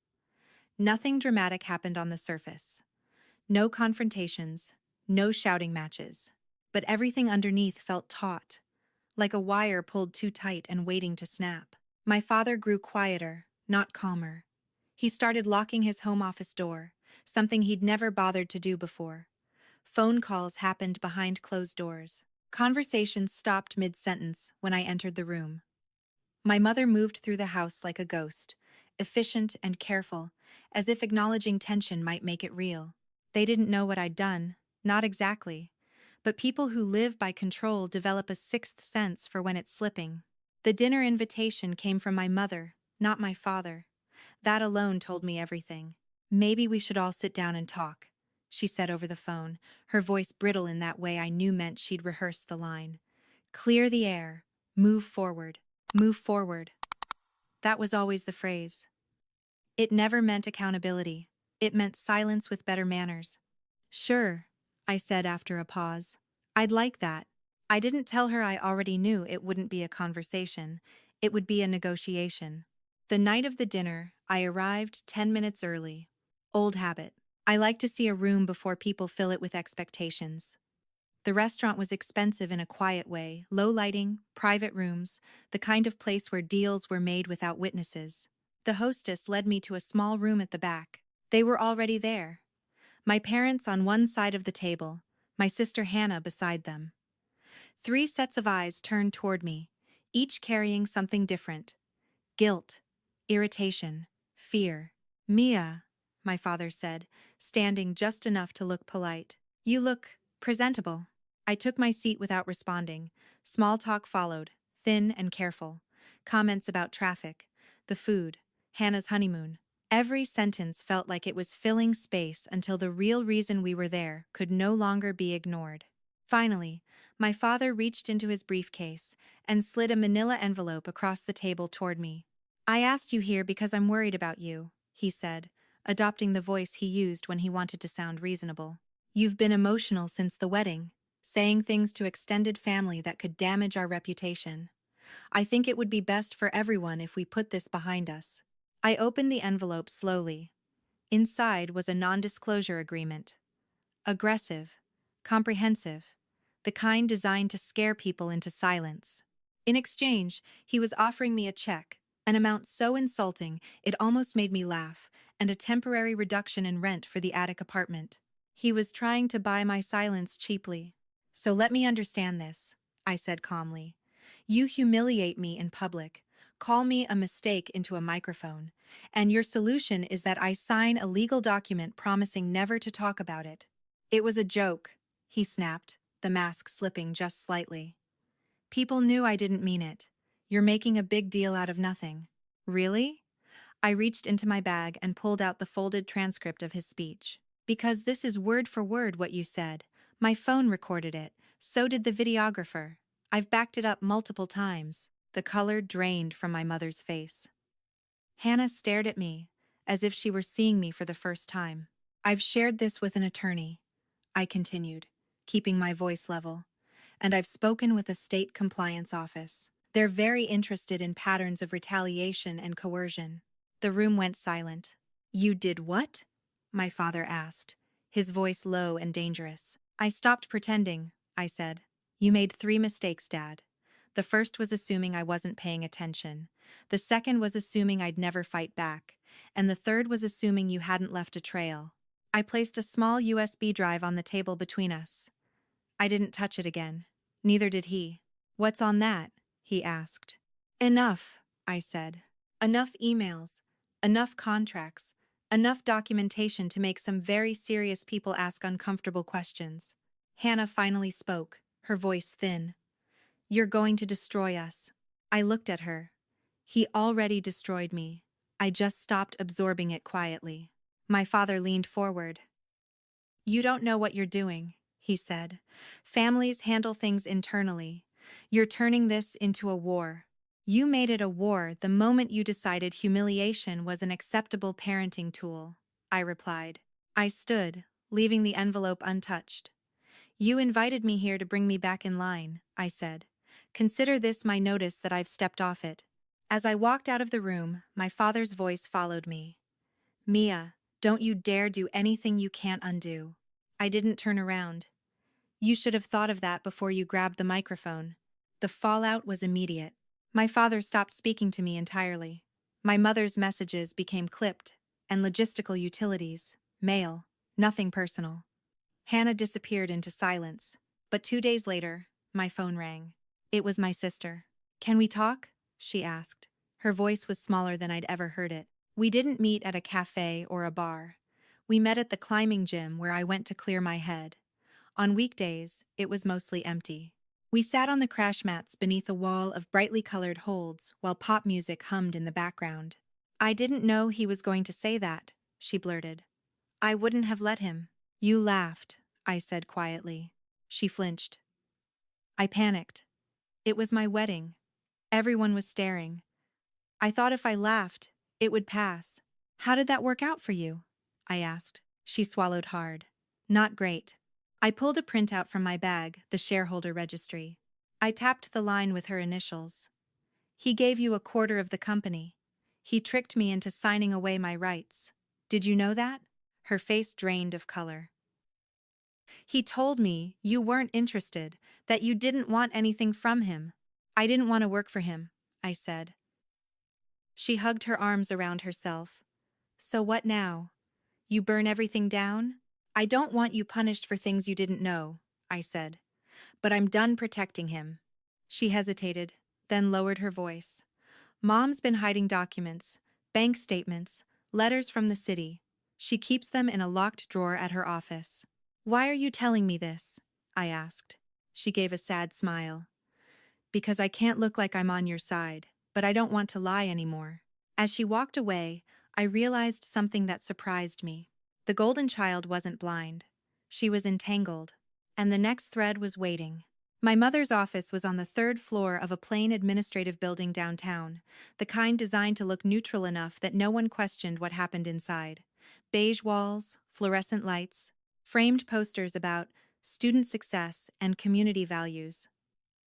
Nothing dramatic happened on the surface. No confrontations, no shouting matches. But everything underneath felt taut, like a wire pulled too tight and waiting to snap. My father grew quieter, not calmer. He started locking his home office door, something he'd never bothered to do before. Phone calls happened behind closed doors. Conversations stopped mid-sentence when I entered the room. My mother moved through the house like a ghost, efficient and careful, as if acknowledging tension might make it real. They didn't know what I'd done, not exactly, but people who live by control develop a sixth sense for when it's slipping. The dinner invitation came from my mother, not my father. That alone told me everything. "Maybe we should all sit down and talk," she said over the phone, her voice brittle in that way I knew meant she'd rehearsed the line. "Clear the air. Move forward. Move forward." That was always the phrase. It never meant accountability. It meant silence with better manners. "Sure," I said after a pause. "I'd like that." I didn't tell her I already knew it wouldn't be a conversation. It would be a negotiation. The night of the dinner, I arrived 10 minutes early. Old habit. I like to see a room before people fill it with expectations. The restaurant was expensive in a quiet way, low lighting, private rooms, the kind of place where deals were made without witnesses. The hostess led me to a small room at the back. They were already there. My parents on one side of the table, my sister Hannah beside them. 3 sets of eyes turned toward me, each carrying something different. Guilt, irritation, fear. Mia, my father said, standing just enough to look polite. You look presentable. I took my seat without responding. Small talk followed, thin and careful. Comments about traffic, the food, Hannah's honeymoon. Every sentence felt like it was filling space until the real reason we were there could no longer be ignored. Finally, my father reached into his briefcase and slid a manila envelope across the table toward me. I asked you here because I'm worried about you, he said, adopting the voice he used when he wanted to sound reasonable. You've been emotional since the wedding, saying things to extended family that could damage our reputation. I think it would be best for everyone if we put this behind us. I opened the envelope slowly. Inside was a non-disclosure agreement. Aggressive, comprehensive, the kind designed to scare people into silence. In exchange, he was offering me a check, an amount so insulting it almost made me laugh, and a temporary reduction in rent for the attic apartment. He was trying to buy my silence cheaply. So let me understand this, I said calmly. You humiliate me in public, call me a mistake into a microphone, and your solution is that I sign a legal document promising never to talk about it. It was a joke, he snapped, the mask slipping just slightly. People knew I didn't mean it. You're making a big deal out of nothing. Really? I reached into my bag and pulled out the folded transcript of his speech. Because this is word for word what you said. My phone recorded it. So did the videographer. I've backed it up multiple times. The color drained from my mother's face. Hannah stared at me, as if she were seeing me for the first time. I've shared this with an attorney, I continued, keeping my voice level. And I've spoken with a state compliance office. They're very interested in patterns of retaliation and coercion. The room went silent. You did what? My father asked, his voice low and dangerous. I stopped pretending, I said. You made 3 mistakes, Dad. The first was assuming I wasn't paying attention. The second was assuming I'd never fight back. And the third was assuming you hadn't left a trail. I placed a small USB drive on the table between us. I didn't touch it again. Neither did he. What's on that? He asked. Enough, I said. Enough emails. Enough contracts. Enough documentation to make some very serious people ask uncomfortable questions. Hannah finally spoke, her voice thin. You're going to destroy us. I looked at her. He already destroyed me. I just stopped absorbing it quietly. My father leaned forward. You don't know what you're doing, he said. Families handle things internally. You're turning this into a war. You made it a war the moment you decided humiliation was an acceptable parenting tool, I replied. I stood, leaving the envelope untouched. You invited me here to bring me back in line, I said. Consider this my notice that I've stepped off it. As I walked out of the room, my father's voice followed me. Mia, don't you dare do anything you can't undo. I didn't turn around. You should have thought of that before you grabbed the microphone. The fallout was immediate. My father stopped speaking to me entirely. My mother's messages became clipped, and logistical utilities, mail, nothing personal. Hannah disappeared into silence, but 2 days later, my phone rang. It was my sister. Can we talk? She asked. Her voice was smaller than I'd ever heard it. We didn't meet at a cafe or a bar. We met at the climbing gym where I went to clear my head. On weekdays, it was mostly empty. We sat on the crash mats beneath a wall of brightly colored holds while pop music hummed in the background. I didn't know he was going to say that, she blurted. I wouldn't have let him. You laughed, I said quietly. She flinched. I panicked. It was my wedding. Everyone was staring. I thought if I laughed, it would pass. How did that work out for you? I asked. She swallowed hard. Not great. I pulled a printout from my bag, the shareholder registry. I tapped the line with her initials. He gave you a quarter of the company. He tricked me into signing away my rights. Did you know that? Her face drained of color. He told me you weren't interested, that you didn't want anything from him. I didn't want to work for him, I said. She hugged her arms around herself. So what now? You burn everything down? I don't want you punished for things you didn't know, I said. But I'm done protecting him. She hesitated, then lowered her voice. Mom's been hiding documents, bank statements, letters from the city. She keeps them in a locked drawer at her office. Why are you telling me this? I asked. She gave a sad smile. Because I can't look like I'm on your side, but I don't want to lie anymore. As she walked away, I realized something that surprised me. The golden child wasn't blind. She was entangled. And the next thread was waiting. My mother's office was on the third floor of a plain administrative building downtown, the kind designed to look neutral enough that no one questioned what happened inside. Beige walls, fluorescent lights, framed posters about student success and community values.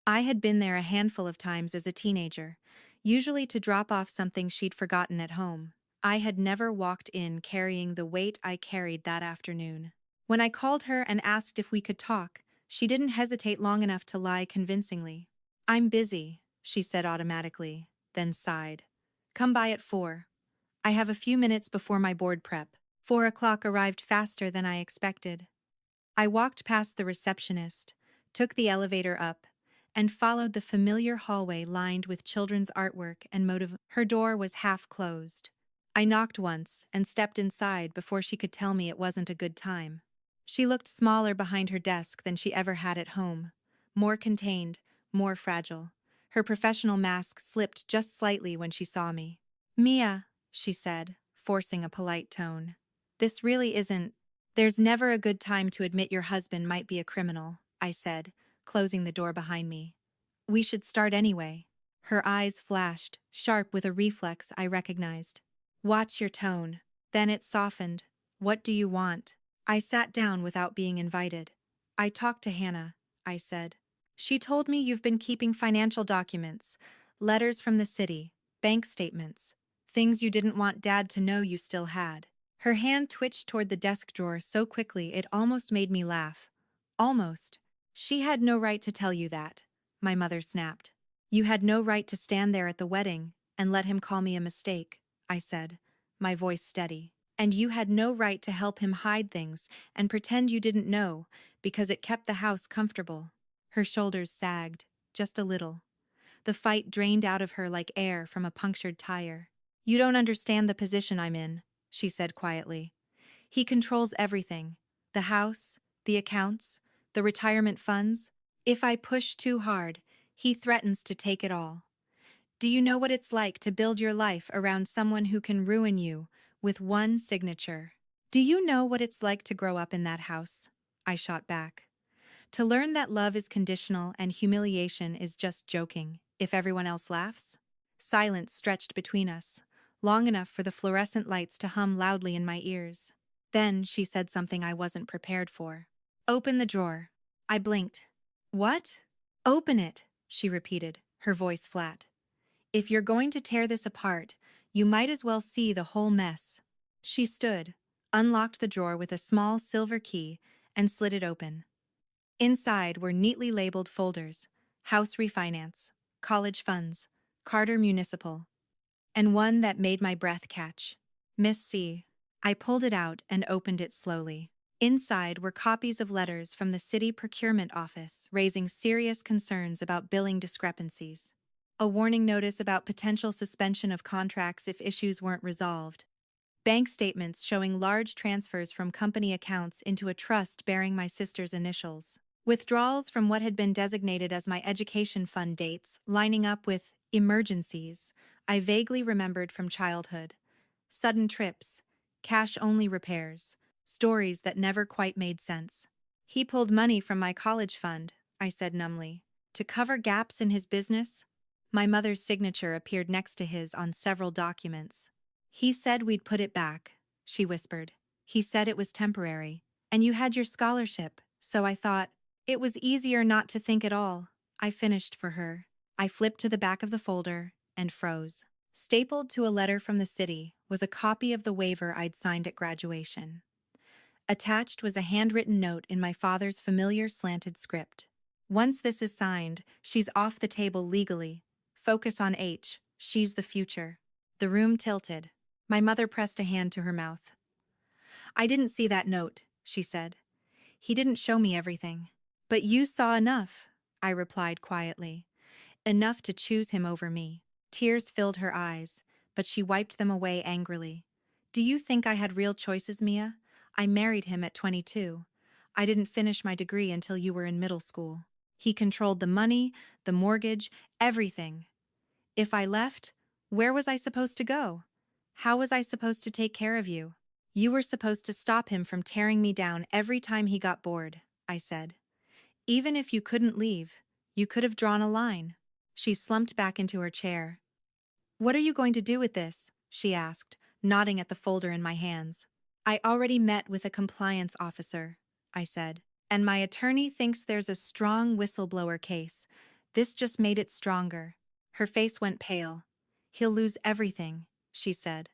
I had been there a handful of times as a teenager, usually to drop off something she'd forgotten at home. I had never walked in carrying the weight I carried that afternoon. When I called her and asked if we could talk, she didn't hesitate long enough to lie convincingly. I'm busy, she said automatically, then sighed. Come by at 4. I have a few minutes before my board prep. 4 o'clock arrived faster than I expected. I walked past the receptionist, took the elevator up, and followed the familiar hallway lined with children's artwork and motive. Her door was half closed. I knocked once and stepped inside before she could tell me it wasn't a good time. She looked smaller behind her desk than she ever had at home, more contained, more fragile. Her professional mask slipped just slightly when she saw me. Mia, she said, forcing a polite tone. This really isn't. There's never a good time to admit your husband might be a criminal, I said, closing the door behind me. We should start anyway. Her eyes flashed, sharp with a reflex I recognized. Watch your tone. Then it softened. What do you want? I sat down without being invited. I talked to Hannah, I said. She told me you've been keeping financial documents, letters from the city, bank statements, things you didn't want Dad to know you still had. Her hand twitched toward the desk drawer so quickly it almost made me laugh. Almost. She had no right to tell you that, my mother snapped. You had no right to stand there at the wedding and let him call me a mistake, I said, my voice steady. And you had no right to help him hide things and pretend you didn't know, because it kept the house comfortable. Her shoulders sagged, just a little. The fight drained out of her like air from a punctured tire. You don't understand the position I'm in, she said quietly. He controls everything. The house, the accounts, the retirement funds. If I push too hard, he threatens to take it all. Do you know what it's like to build your life around someone who can ruin you with one signature? Do you know what it's like to grow up in that house? I shot back. To learn that love is conditional and humiliation is just joking, if everyone else laughs? Silence stretched between us, long enough for the fluorescent lights to hum loudly in my ears. Then she said something I wasn't prepared for. Open the drawer. I blinked. What? Open it, she repeated, her voice flat. If you're going to tear this apart, you might as well see the whole mess. She stood, unlocked the drawer with a small silver key, and slid it open. Inside were neatly labeled folders: house refinance, college funds, Carter Municipal, and one that made my breath catch. Miss C. I pulled it out and opened it slowly. Inside were copies of letters from the city procurement office raising serious concerns about billing discrepancies. A warning notice about potential suspension of contracts if issues weren't resolved. Bank statements showing large transfers from company accounts into a trust bearing my sister's initials. Withdrawals from what had been designated as my education fund dates, lining up with emergencies I vaguely remembered from childhood. Sudden trips, cash-only repairs, stories that never quite made sense. He pulled money from my college fund, I said numbly, to cover gaps in his business. My mother's signature appeared next to his on several documents. He said we'd put it back, she whispered. He said it was temporary. And you had your scholarship, so I thought, it was easier not to think at all. I finished for her. I flipped to the back of the folder and froze. Stapled to a letter from the city was a copy of the waiver I'd signed at graduation. Attached was a handwritten note in my father's familiar slanted script. Once this is signed, she's off the table legally. Focus on H, she's the future. The room tilted. My mother pressed a hand to her mouth. I didn't see that note, she said. He didn't show me everything. But you saw enough, I replied quietly. Enough to choose him over me. Tears filled her eyes, but she wiped them away angrily. Do you think I had real choices, Mia? I married him at 22. I didn't finish my degree until you were in middle school. He controlled the money, the mortgage, everything. If I left, where was I supposed to go? How was I supposed to take care of you? You were supposed to stop him from tearing me down every time he got bored, I said. Even if you couldn't leave, you could have drawn a line. She slumped back into her chair. What are you going to do with this? She asked, nodding at the folder in my hands. I already met with a compliance officer, I said, and my attorney thinks there's a strong whistleblower case. This just made it stronger. Her face went pale. He'll lose everything, she said.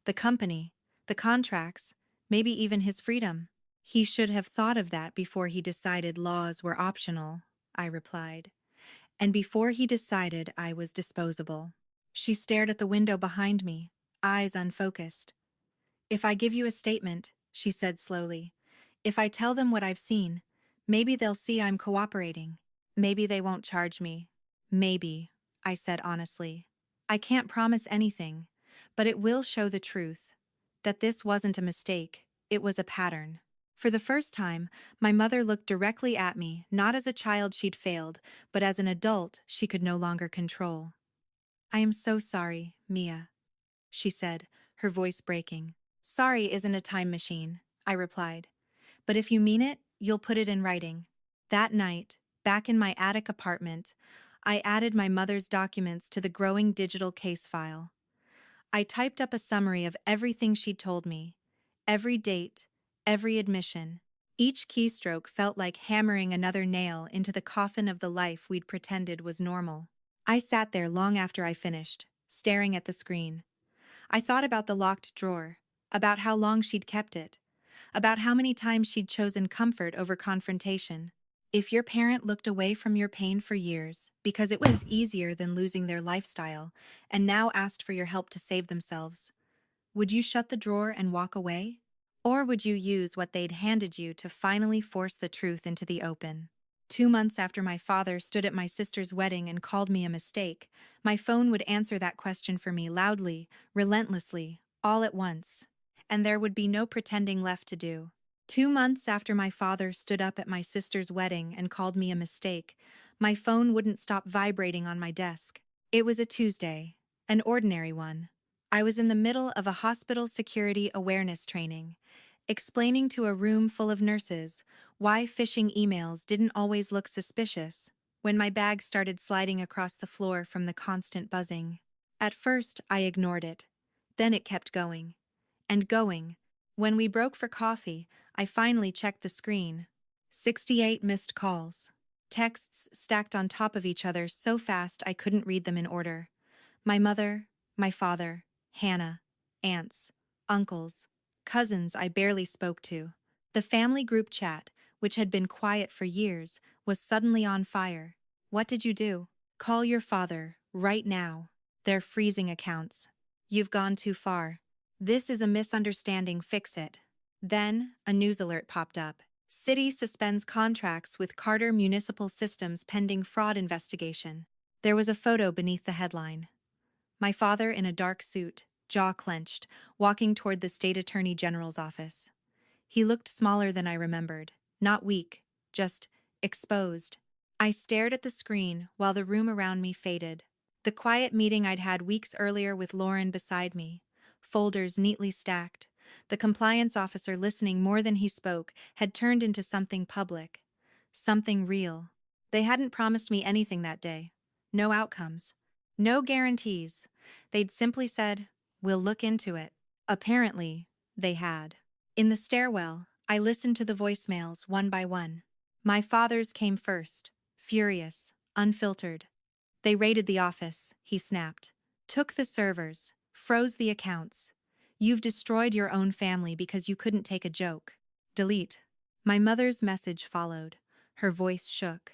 The company, the contracts, maybe even his freedom. He should have thought of that before he decided laws were optional, I replied. And before he decided I was disposable. She stared at the window behind me, eyes unfocused. If I give you a statement, she said slowly, if I tell them what I've seen, maybe they'll see I'm cooperating. Maybe they won't charge me. Maybe, I said honestly. I can't promise anything, but it will show the truth. That this wasn't a mistake, it was a pattern. For the first time, my mother looked directly at me, not as a child she'd failed, but as an adult she could no longer control. I am so sorry, Mia, she said, her voice breaking. Sorry isn't a time machine, I replied. But if you mean it, you'll put it in writing. That night, back in my attic apartment, I added my mother's documents to the growing digital case file. I typed up a summary of everything she'd told me. Every date, every admission. Each keystroke felt like hammering another nail into the coffin of the life we'd pretended was normal. I sat there long after I finished, staring at the screen. I thought about the locked drawer, about how long she'd kept it, about how many times she'd chosen comfort over confrontation. If your parent looked away from your pain for years because it was easier than losing their lifestyle and now asked for your help to save themselves, would you shut the drawer and walk away? Or would you use what they'd handed you to finally force the truth into the open? 2 months after my father stood at my sister's wedding and called me a mistake, my phone would answer that question for me loudly, relentlessly, all at once. And there would be no pretending left to do. 2 months after my father stood up at my sister's wedding and called me a mistake, my phone wouldn't stop vibrating on my desk. It was a Tuesday, an ordinary one. I was in the middle of a hospital security awareness training, explaining to a room full of nurses why phishing emails didn't always look suspicious, when my bag started sliding across the floor from the constant buzzing. At first, I ignored it. Then it kept going. And going. When we broke for coffee, I finally checked the screen. 68 missed calls. Texts stacked on top of each other so fast I couldn't read them in order. My mother, my father, Hannah, aunts, uncles, cousins I barely spoke to. The family group chat, which had been quiet for years, was suddenly on fire. What did you do? Call your father, right now. They're freezing accounts. You've gone too far. This is a misunderstanding, fix it. Then, a news alert popped up. City suspends contracts with Carter Municipal Systems pending fraud investigation. There was a photo beneath the headline. My father in a dark suit, jaw clenched, walking toward the state attorney general's office. He looked smaller than I remembered, not weak, just exposed. I stared at the screen while the room around me faded. The quiet meeting I'd had weeks earlier with Lauren beside me, folders neatly stacked, the compliance officer listening more than he spoke, had turned into something public, something real. They hadn't promised me anything that day. No outcomes. No guarantees. They'd simply said, "We'll look into it." Apparently, they had. In the stairwell, I listened to the voicemails one by one. My father's came first, furious, unfiltered. They raided the office, he snapped. Took the servers, froze the accounts. You've destroyed your own family because you couldn't take a joke. Delete. My mother's message followed. Her voice shook.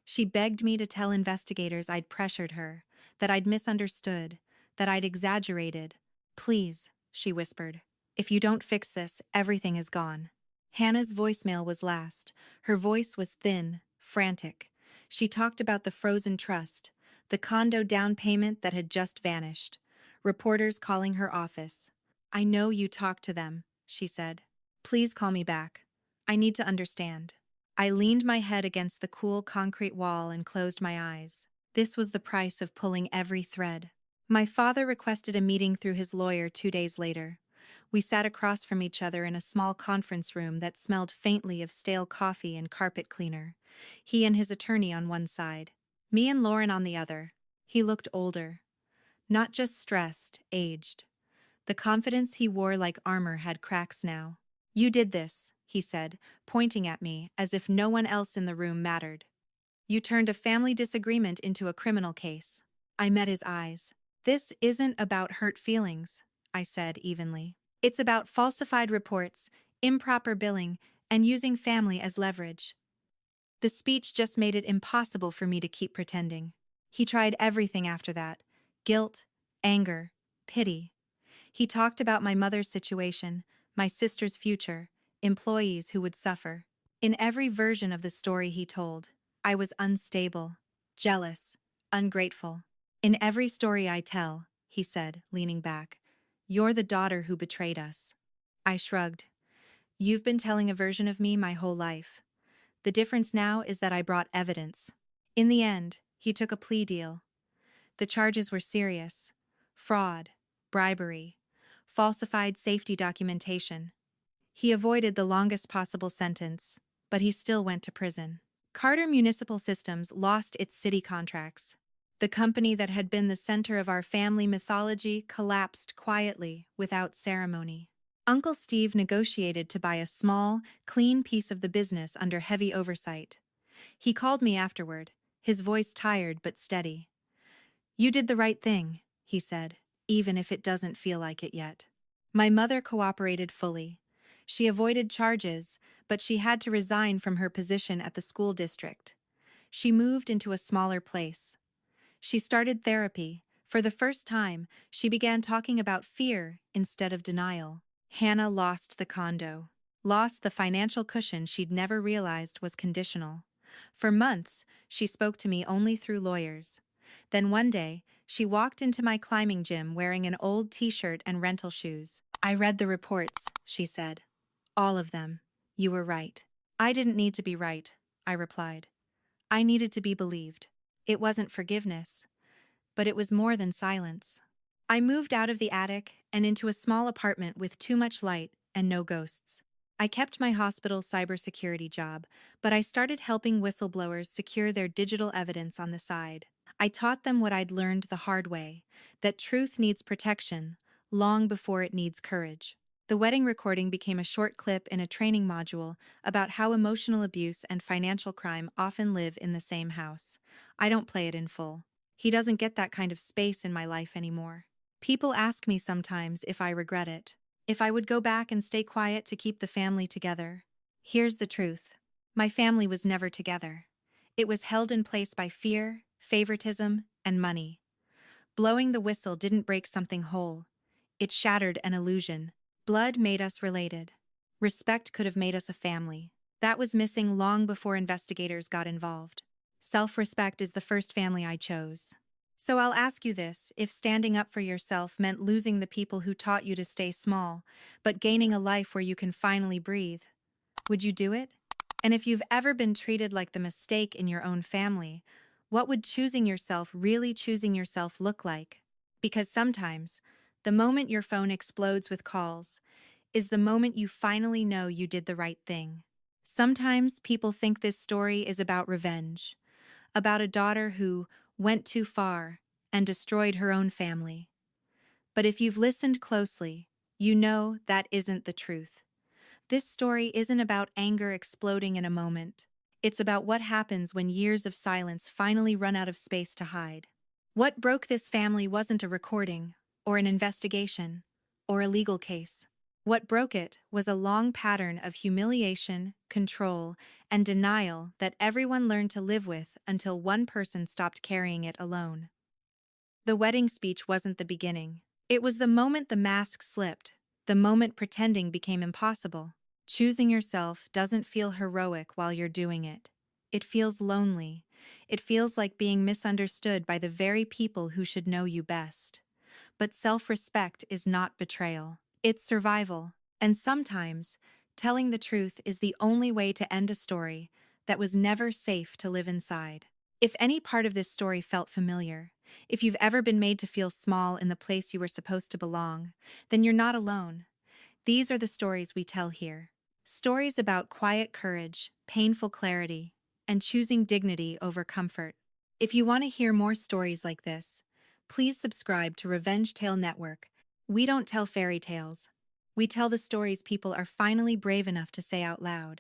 She begged me to tell investigators I'd pressured her, that I'd misunderstood, that I'd exaggerated. Please, she whispered. If you don't fix this, everything is gone. Hannah's voicemail was last. Her voice was thin, frantic. She talked about the frozen trust, the condo down payment that had just vanished, reporters calling her office. I know you talked to them, she said. Please call me back. I need to understand. I leaned my head against the cool concrete wall and closed my eyes. This was the price of pulling every thread. My father requested a meeting through his lawyer 2 days later. We sat across from each other in a small conference room that smelled faintly of stale coffee and carpet cleaner. He and his attorney on one side, me and Lauren on the other. He looked older. Not just stressed, aged. The confidence he wore like armor had cracks now. You did this, he said, pointing at me as if no one else in the room mattered. You turned a family disagreement into a criminal case. I met his eyes. This isn't about hurt feelings, I said evenly. It's about falsified reports, improper billing, and using family as leverage. The speech just made it impossible for me to keep pretending. He tried everything after that. Guilt, anger, pity. He talked about my mother's situation, my sister's future, employees who would suffer. In every version of the story he told, I was unstable, jealous, ungrateful. In every story I tell, he said, leaning back, you're the daughter who betrayed us. I shrugged. You've been telling a version of me my whole life. The difference now is that I brought evidence. In the end, he took a plea deal. The charges were serious: fraud, bribery, falsified safety documentation. He avoided the longest possible sentence, but he still went to prison. Carter Municipal Systems lost its city contracts. The company that had been the center of our family mythology collapsed quietly, without ceremony. Uncle Steve negotiated to buy a small, clean piece of the business under heavy oversight. He called me afterward, his voice tired but steady. You did the right thing, he said, even if it doesn't feel like it yet. My mother cooperated fully. She avoided charges, but she had to resign from her position at the school district. She moved into a smaller place. She started therapy. For the first time, she began talking about fear instead of denial. Hannah lost the condo, lost the financial cushion she'd never realized was conditional. For months, she spoke to me only through lawyers. Then one day, she walked into my climbing gym wearing an old t-shirt and rental shoes. I read the reports, she said. All of them. You were right. I didn't need to be right, I replied. I needed to be believed. It wasn't forgiveness, but it was more than silence. I moved out of the attic and into a small apartment with too much light and no ghosts. I kept my hospital cybersecurity job, but I started helping whistleblowers secure their digital evidence on the side. I taught them what I'd learned the hard way, that truth needs protection, long before it needs courage. The wedding recording became a short clip in a training module about how emotional abuse and financial crime often live in the same house. I don't play it in full. He doesn't get that kind of space in my life anymore. People ask me sometimes if I regret it, if I would go back and stay quiet to keep the family together. Here's the truth. My family was never together. It was held in place by fear, favoritism, and money. Blowing the whistle didn't break something whole. It shattered an illusion. Blood made us related. Respect could have made us a family. That was missing long before investigators got involved. Self-respect is the first family I chose. So I'll ask you this: if standing up for yourself meant losing the people who taught you to stay small, but gaining a life where you can finally breathe, would you do it? And if you've ever been treated like the mistake in your own family, what would really choosing yourself look like? Because sometimes, the moment your phone explodes with calls is the moment you finally know you did the right thing. Sometimes people think this story is about revenge, about a daughter who went too far and destroyed her own family. But if you've listened closely, you know that isn't the truth. This story isn't about anger exploding in a moment. It's about what happens when years of silence finally run out of space to hide. What broke this family wasn't a recording, or an investigation, or a legal case. What broke it was a long pattern of humiliation, control, and denial that everyone learned to live with until one person stopped carrying it alone. The wedding speech wasn't the beginning. It was the moment the mask slipped, the moment pretending became impossible. Choosing yourself doesn't feel heroic while you're doing it. It feels lonely. It feels like being misunderstood by the very people who should know you best. But self-respect is not betrayal. It's survival. And sometimes, telling the truth is the only way to end a story that was never safe to live inside. If any part of this story felt familiar, if you've ever been made to feel small in the place you were supposed to belong, then you're not alone. These are the stories we tell here. Stories about quiet courage, painful clarity, and choosing dignity over comfort. If you want to hear more stories like this, please subscribe to Revenge Tale Network. We don't tell fairy tales. We tell the stories people are finally brave enough to say out loud.